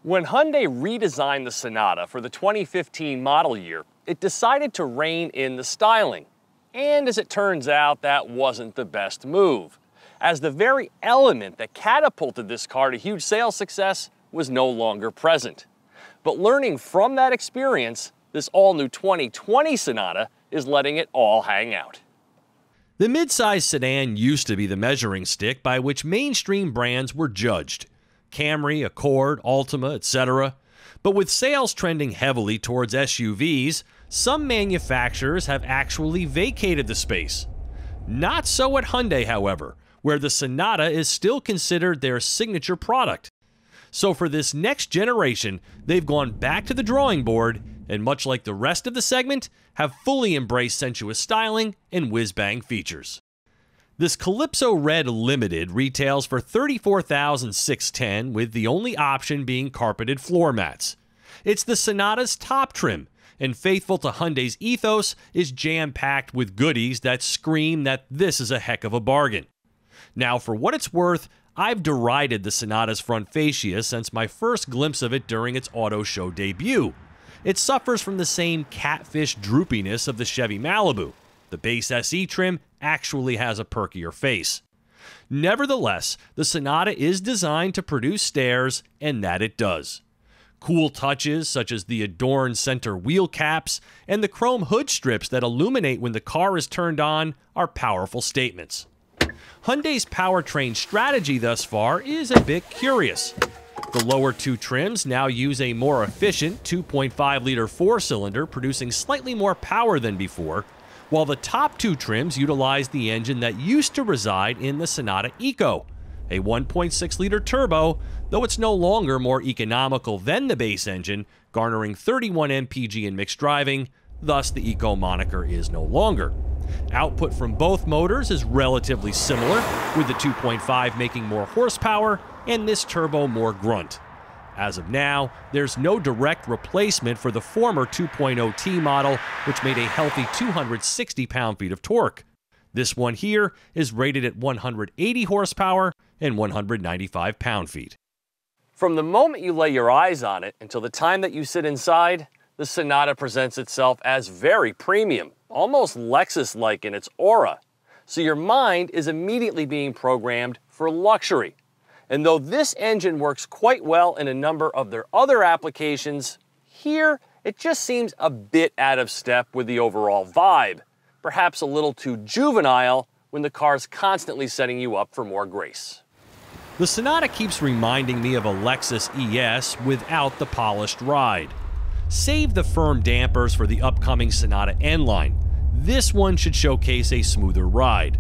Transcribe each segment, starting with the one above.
When Hyundai redesigned the Sonata for the 2015 model year, it decided to rein in the styling. And as it turns out, that wasn't the best move, as the very element that catapulted this car to huge sales success was no longer present. But learning from that experience, this all-new 2020 Sonata is letting it all hang out. The midsize sedan used to be the measuring stick by which mainstream brands were judged. Camry, Accord, Altima, etc. But with sales trending heavily towards SUVs, some manufacturers have actually vacated the space. Not so at Hyundai, however, where the Sonata is still considered their signature product. So for this next generation, they've gone back to the drawing board and, much like the rest of the segment, have fully embraced sensuous styling and whiz-bang features. This Calypso Red Limited retails for $34,610, with the only option being carpeted floor mats. It's the Sonata's top trim, and faithful to Hyundai's ethos, is jam-packed with goodies that scream that this is a heck of a bargain. Now, for what it's worth, I've derided the Sonata's front fascia since my first glimpse of it during its auto show debut. It suffers from the same catfish droopiness of the Chevy Malibu. The base SE trim actually has a perkier face. Nevertheless, the Sonata is designed to produce stares, and that it does. Cool touches such as the adorned center wheel caps and the chrome hood strips that illuminate when the car is turned on are powerful statements. Hyundai's powertrain strategy thus far is a bit curious. The lower two trims now use a more efficient 2.5-liter four-cylinder, producing slightly more power than before, while the top two trims utilize the engine that used to reside in the Sonata Eco, a 1.6-liter turbo, though it's no longer more economical than the base engine, garnering 31 mpg in mixed driving, thus the Eco moniker is no longer. Output from both motors is relatively similar, with the 2.5 making more horsepower and this turbo more grunt. As of now, there's no direct replacement for the former 2.0T model, which made a healthy 260 pound-feet of torque. This one here is rated at 180 horsepower and 195 pound-feet. From the moment you lay your eyes on it until the time that you sit inside, the Sonata presents itself as very premium, almost Lexus-like in its aura. So your mind is immediately being programmed for luxury. And though this engine works quite well in a number of their other applications, here it just seems a bit out of step with the overall vibe. Perhaps a little too juvenile when the car's constantly setting you up for more grace. The Sonata keeps reminding me of a Lexus ES without the polished ride. Save the firm dampers for the upcoming Sonata N-Line. This one should showcase a smoother ride.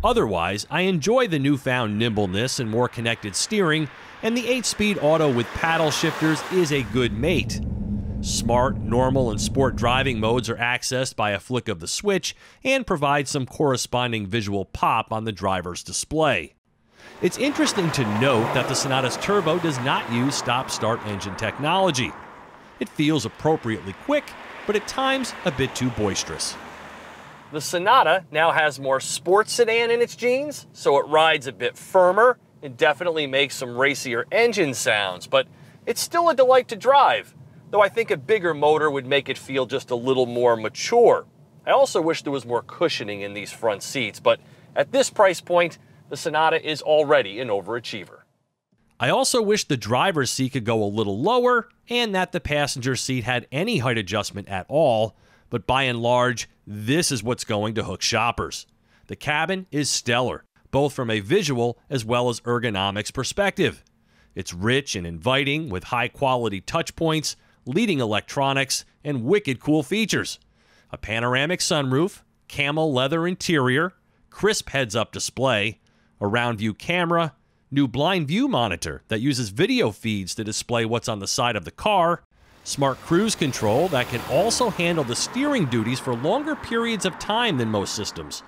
Otherwise, I enjoy the newfound nimbleness and more connected steering, and the 8-speed auto with paddle shifters is a good mate. Smart, normal, and sport driving modes are accessed by a flick of the switch and provide some corresponding visual pop on the driver's display. It's interesting to note that the Sonata's turbo does not use stop-start engine technology. It feels appropriately quick, but at times a bit too boisterous. The Sonata now has more sports sedan in its genes, so it rides a bit firmer and definitely makes some racier engine sounds, but it's still a delight to drive, though I think a bigger motor would make it feel just a little more mature. I also wish there was more cushioning in these front seats, but at this price point, the Sonata is already an overachiever. I also wish the driver's seat could go a little lower and that the passenger seat had any height adjustment at all, but by and large, this is what's going to hook shoppers. The cabin is stellar, both from a visual as well as ergonomics perspective. It's rich and inviting with high-quality touch points, leading electronics, and wicked cool features. A panoramic sunroof, camel leather interior, crisp heads-up display, a round-view camera, new blind view monitor that uses video feeds to display what's on the side of the car, smart cruise control that can also handle the steering duties for longer periods of time than most systems,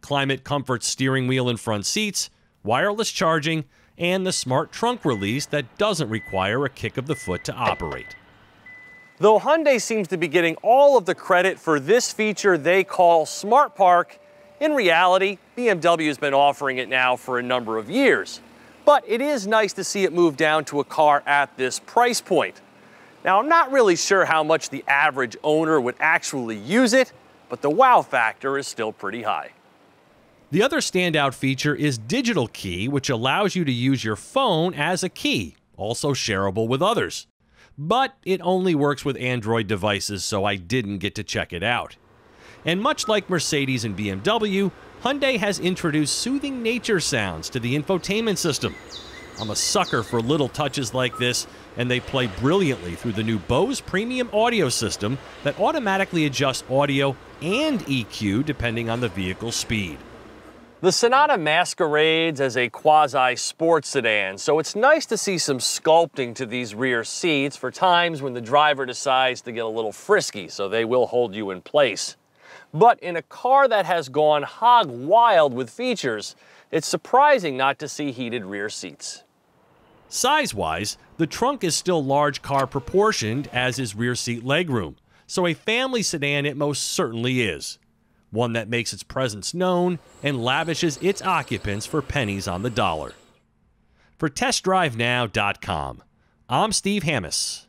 climate comfort steering wheel and front seats, wireless charging, and the smart trunk release that doesn't require a kick of the foot to operate. Though Hyundai seems to be getting all of the credit for this feature they call Smart Park, in reality, BMW has been offering it now for a number of years. but it is nice to see it move down to a car at this price point. Now, I'm not really sure how much the average owner would actually use it, but the wow factor is still pretty high. The other standout feature is Digital Key, which allows you to use your phone as a key, also shareable with others. But it only works with Android devices, so I didn't get to check it out. And much like Mercedes and BMW, Hyundai has introduced soothing nature sounds to the infotainment system. I'm a sucker for little touches like this, and they play brilliantly through the new Bose premium audio system that automatically adjusts audio and EQ depending on the vehicle's speed. The Sonata masquerades as a quasi-sports sedan, so it's nice to see some sculpting to these rear seats for times when the driver decides to get a little frisky, so they will hold you in place. But in a car that has gone hog wild with features, it's surprising not to see heated rear seats. Size-wise, the trunk is still large car proportioned, as is rear seat legroom, so a family sedan it most certainly is. One that makes its presence known and lavishes its occupants for pennies on the dollar. For TestDriveNow.com, I'm Steve Hammis.